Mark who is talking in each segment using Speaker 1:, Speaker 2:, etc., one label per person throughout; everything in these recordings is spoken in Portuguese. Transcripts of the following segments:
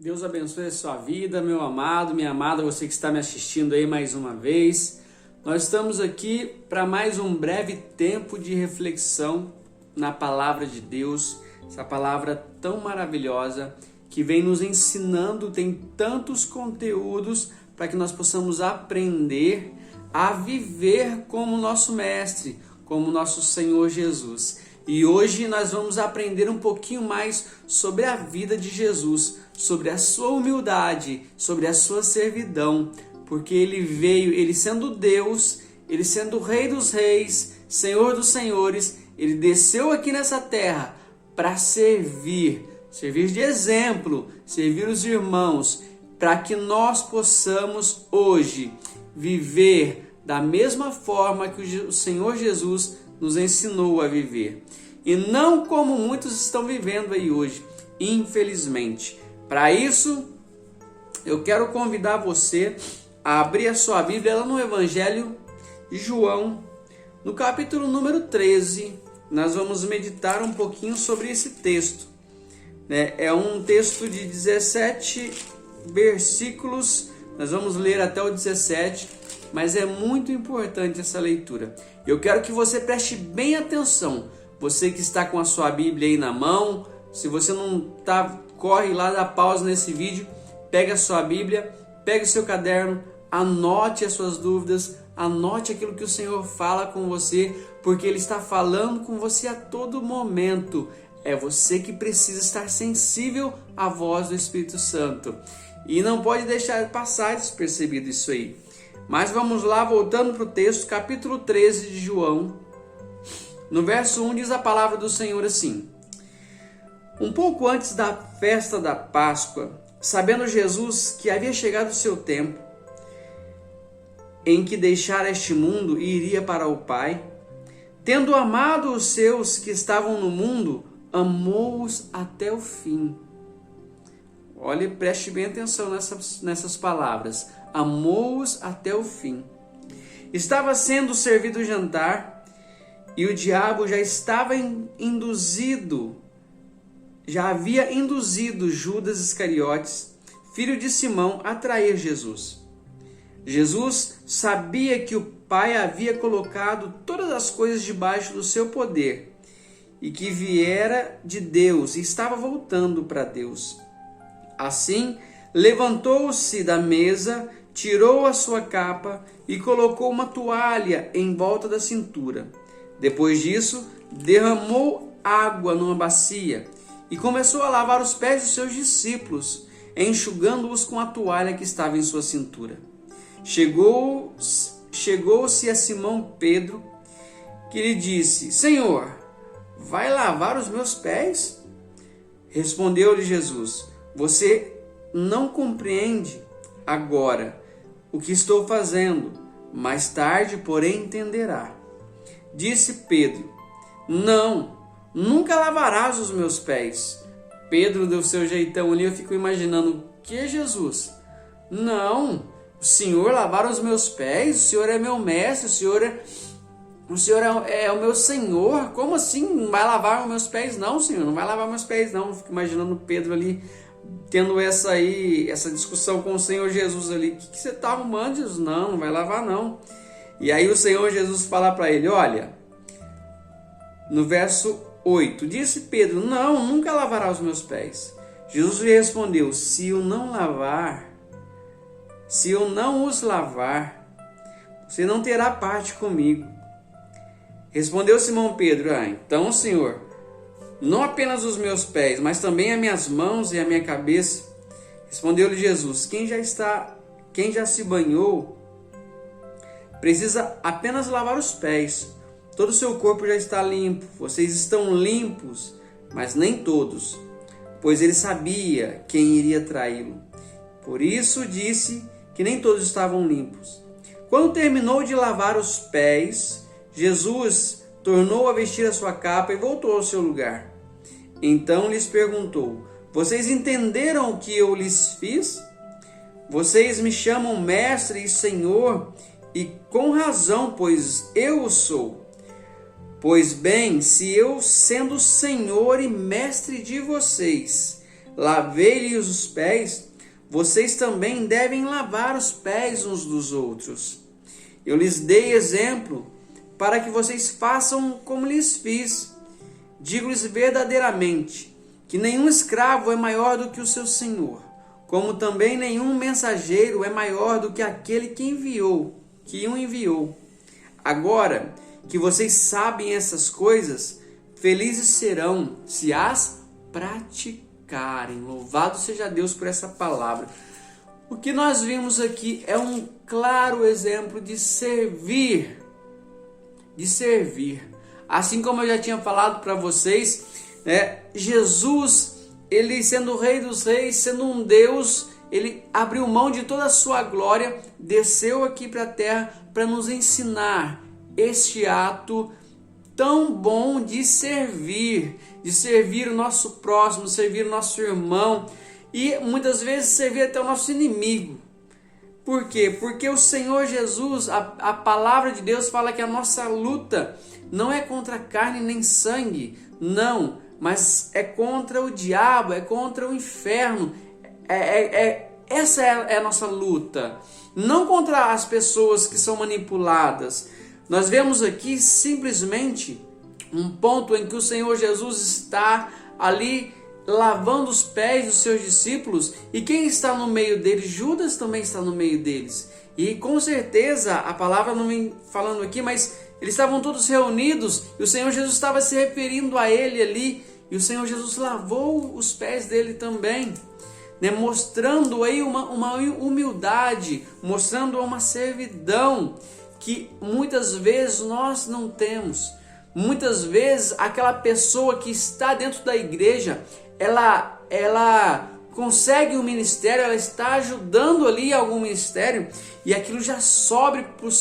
Speaker 1: Deus abençoe a sua vida, meu amado, minha amada, você que está me assistindo aí mais uma vez. Nós estamos aqui para mais um breve tempo de reflexão na palavra de Deus, essa palavra tão maravilhosa que vem nos ensinando, tem tantos conteúdos para que nós possamos aprender a viver como nosso Mestre, como nosso Senhor Jesus. E hoje nós vamos aprender um pouquinho mais sobre a vida de Jesus, sobre a sua humildade, sobre a sua servidão, porque ele veio, ele sendo Deus, ele sendo o Rei dos Reis, Senhor dos Senhores, ele desceu aqui nessa terra para servir de exemplo, servir os irmãos, para que nós possamos hoje viver da mesma forma que o Senhor Jesus nos ensinou a viver. E não como muitos estão vivendo aí hoje, infelizmente. Para isso, eu quero convidar você a abrir a sua Bíblia lá no Evangelho de João, no capítulo número 13. Nós vamos meditar um pouquinho sobre esse texto. É um texto de 17 versículos, nós vamos ler até o 17, mas é muito importante essa leitura. Eu quero que você preste bem atenção, você que está com a sua Bíblia aí na mão. Se você não está, corre lá, dá pausa nesse vídeo, pega a sua Bíblia, pega o seu caderno, anote as suas dúvidas, anote aquilo que o Senhor fala com você, porque Ele está falando com você a todo momento. É você que precisa estar sensível à voz do Espírito Santo. E não pode deixar passar despercebido isso aí. Mas vamos lá, voltando para o texto, capítulo 13 de João. No verso 1 diz a palavra do Senhor assim: Um pouco antes da festa da Páscoa, sabendo Jesus que havia chegado o seu tempo, em que deixara este mundo e iria para o Pai, tendo amado os seus que estavam no mundo, amou-os até o fim. Olhe, preste bem atenção nessas palavras. Amou-os até o fim. Estava sendo servido o jantar e o diabo já havia induzido Judas Iscariotes, filho de Simão, a trair Jesus. Jesus sabia que o Pai havia colocado todas as coisas debaixo do seu poder e que viera de Deus e estava voltando para Deus. Assim, levantou-se da mesa, tirou a sua capa e colocou uma toalha em volta da cintura. Depois disso, derramou água numa bacia e começou a lavar os pés dos seus discípulos, enxugando-os com a toalha que estava em sua cintura. Chegou-se a Simão Pedro, que lhe disse: Senhor, vai lavar os meus pés? Respondeu-lhe Jesus: Você não compreende agora o que estou fazendo, mais tarde, porém, entenderá. Disse Pedro: Não, nunca lavarás os meus pés. Pedro deu seu jeitão ali, eu fico imaginando: que Jesus? Não, o Senhor lavar os meus pés? O Senhor é meu mestre, o Senhor é o meu Senhor? Como assim? Não vai lavar os meus pés? Não, Senhor, não vai lavar meus pés não. Fico imaginando Pedro ali, tendo essa discussão com o Senhor Jesus ali. O que você está arrumando, Jesus? Não vai lavar não. E aí o Senhor Jesus fala para ele, olha, no verso 8, disse Pedro: Não, nunca lavará os meus pés. Jesus lhe respondeu: Se eu não os lavar, você não terá parte comigo. Respondeu Simão Pedro: Então, Senhor, não apenas os meus pés, mas também as minhas mãos e a minha cabeça. Respondeu-lhe Jesus: Quem já se banhou, precisa apenas lavar os pés. Todo o seu corpo já está limpo. Vocês estão limpos, mas nem todos, pois ele sabia quem iria traí-lo. Por isso disse que nem todos estavam limpos. Quando terminou de lavar os pés, Jesus tornou a vestir a sua capa e voltou ao seu lugar. Então lhes perguntou: Vocês entenderam o que eu lhes fiz? Vocês me chamam mestre e senhor, e com razão, pois eu o sou. Pois bem, se eu, sendo Senhor e mestre de vocês, lavei-lhes os pés, vocês também devem lavar os pés uns dos outros. Eu lhes dei exemplo para que vocês façam como lhes fiz. Digo-lhes verdadeiramente que nenhum escravo é maior do que o seu senhor, como também nenhum mensageiro é maior do que aquele que o enviou. Agora que vocês sabem essas coisas, felizes serão se as praticarem. Louvado seja Deus por essa palavra. O que nós vimos aqui é um claro exemplo de servir. Assim como eu já tinha falado para vocês, Jesus, ele sendo o Rei dos Reis, sendo um Deus, ele abriu mão de toda a sua glória, desceu aqui para a terra para nos ensinar este ato tão bom de servir o nosso próximo, servir o nosso irmão e muitas vezes servir até o nosso inimigo. Por quê? Porque o Senhor Jesus, a palavra de Deus fala que a nossa luta não é contra carne nem sangue, não, mas é contra o diabo, é contra o inferno. Essa é a nossa luta, não contra as pessoas que são manipuladas. Nós vemos aqui simplesmente um ponto em que o Senhor Jesus está ali lavando os pés dos seus discípulos, e quem está no meio deles? Judas também está no meio deles. E com certeza, a palavra não vem falando aqui, mas eles estavam todos reunidos e o Senhor Jesus estava se referindo a ele ali, e o Senhor Jesus lavou os pés dele também, mostrando aí uma humildade, mostrando uma servidão que muitas vezes nós não temos. Muitas vezes aquela pessoa que está dentro da igreja, ela consegue um ministério, ela está ajudando ali algum ministério, e aquilo já sobe para o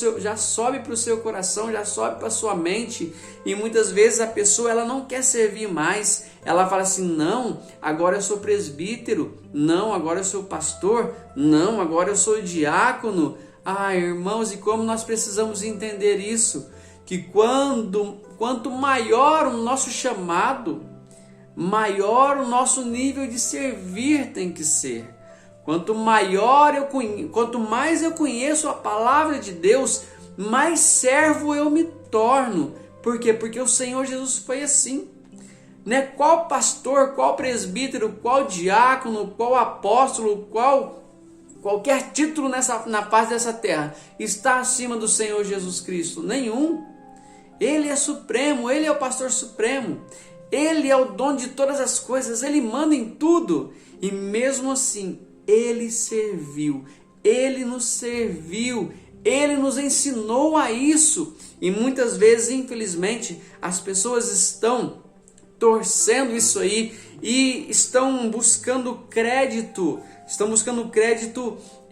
Speaker 1: seu coração, já sobe para a sua mente, e muitas vezes a pessoa ela não quer servir mais. Ela fala assim: não, agora eu sou presbítero, não, agora eu sou pastor, não, agora eu sou diácono. Irmãos, e como nós precisamos entender isso, que quanto maior o nosso chamado, maior o nosso nível de servir tem que ser. Quanto mais eu conheço a palavra de Deus, mais servo eu me torno. Por quê? Porque o Senhor Jesus foi assim. Qual pastor, qual presbítero, qual diácono, qual apóstolo, qualquer título na face dessa terra está acima do Senhor Jesus Cristo? Nenhum. Ele é supremo, ele é o pastor supremo. Ele é o dono de todas as coisas, ele manda em tudo. E mesmo assim, ele serviu, ele nos serviu, ele nos ensinou a isso. E muitas vezes, infelizmente, as pessoas estão torcendo isso aí e estão buscando crédito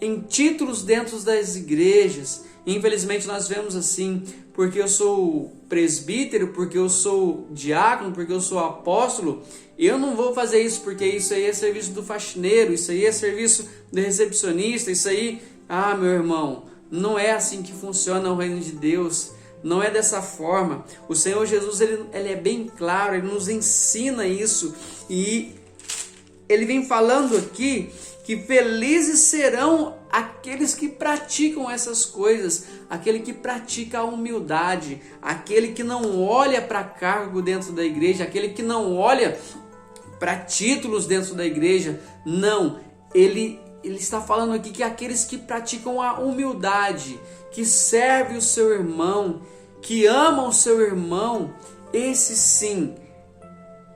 Speaker 1: em títulos dentro das igrejas. Infelizmente nós vemos assim: porque eu sou presbítero, porque eu sou diácono, porque eu sou apóstolo, eu não vou fazer isso, porque isso aí é serviço do faxineiro, isso aí é serviço do recepcionista, isso aí... meu irmão, não é assim que funciona o reino de Deus, não é dessa forma. O Senhor Jesus, ele é bem claro, ele nos ensina isso, e ele vem falando aqui que felizes serão aqueles que praticam essas coisas, aquele que pratica a humildade, aquele que não olha para cargo dentro da igreja, aquele que não olha para títulos dentro da igreja. Não, ele está falando aqui que aqueles que praticam a humildade, que serve o seu irmão, que amam o seu irmão, esse sim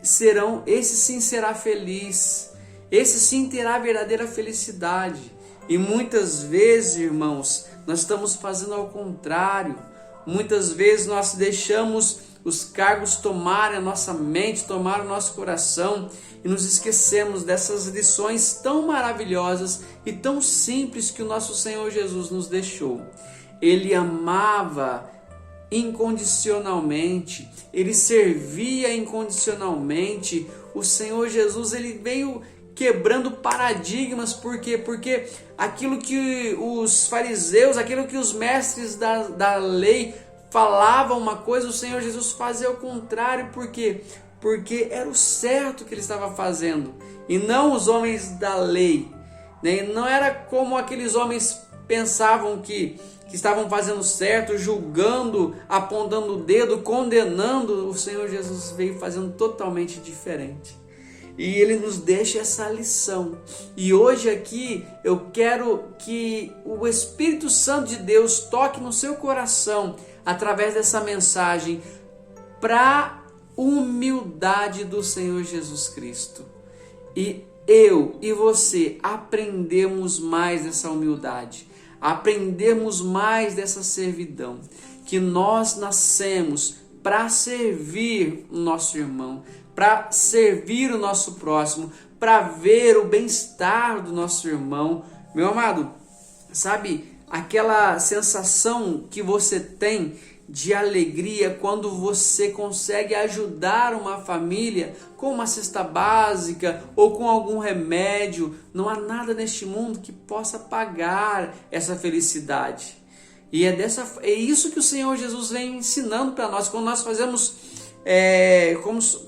Speaker 1: será feliz. Esse sim terá verdadeira felicidade. E muitas vezes, irmãos, nós estamos fazendo ao contrário. Muitas vezes nós deixamos os cargos tomarem a nossa mente, tomar o nosso coração, e nos esquecemos dessas lições tão maravilhosas e tão simples que o nosso Senhor Jesus nos deixou. Ele amava incondicionalmente, ele servia incondicionalmente. O Senhor Jesus, ele veio quebrando paradigmas. Por quê? Porque aquilo que os fariseus, aquilo que os mestres da lei falavam uma coisa, o Senhor Jesus fazia o contrário. Por quê? porque era o certo que ele estava fazendo, e não os homens da lei, né? Não era como aqueles homens pensavam que estavam fazendo certo, julgando, apontando o dedo, condenando. O Senhor Jesus veio fazendo totalmente diferente. E Ele nos deixa essa lição. E hoje aqui eu quero que o Espírito Santo de Deus toque no seu coração através dessa mensagem para humildade do Senhor Jesus Cristo. E eu e você aprendemos mais dessa humildade, aprendemos mais dessa servidão, que nós nascemos para servir o nosso irmão, para servir o nosso próximo, para ver o bem-estar do nosso irmão. Meu amado, sabe aquela sensação que você tem de alegria quando você consegue ajudar uma família com uma cesta básica ou com algum remédio? Não há nada neste mundo que possa pagar essa felicidade. E é isso que o Senhor Jesus vem ensinando para nós. Quando nós fazemos,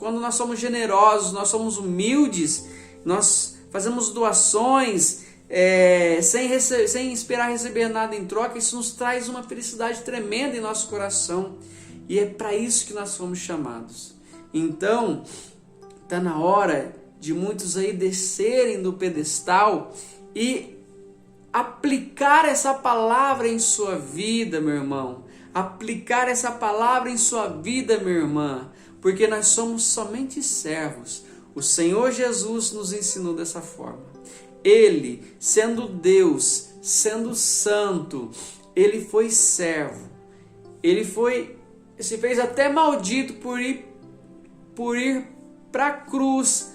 Speaker 1: quando nós somos generosos, nós somos humildes, nós fazemos doações, sem esperar receber nada em troca, isso nos traz uma felicidade tremenda em nosso coração. E é para isso que nós fomos chamados. Então, está na hora de muitos aí descerem do pedestal e aplicar essa palavra em sua vida, meu irmão. Aplicar essa palavra em sua vida, minha irmã. Porque nós somos somente servos. O Senhor Jesus nos ensinou dessa forma. Ele, sendo Deus, sendo santo, ele foi servo. Ele se fez até maldito por ir para a cruz,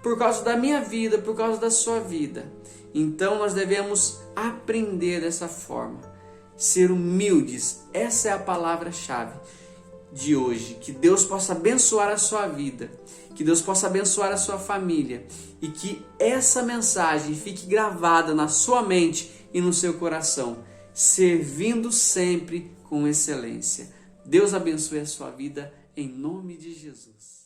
Speaker 1: por causa da minha vida, por causa da sua vida. Então nós devemos aprender dessa forma, ser humildes. Essa é a palavra-chave de hoje. Que Deus possa abençoar a sua vida, que Deus possa abençoar a sua família e que essa mensagem fique gravada na sua mente e no seu coração, servindo sempre com excelência. Deus abençoe a sua vida em nome de Jesus.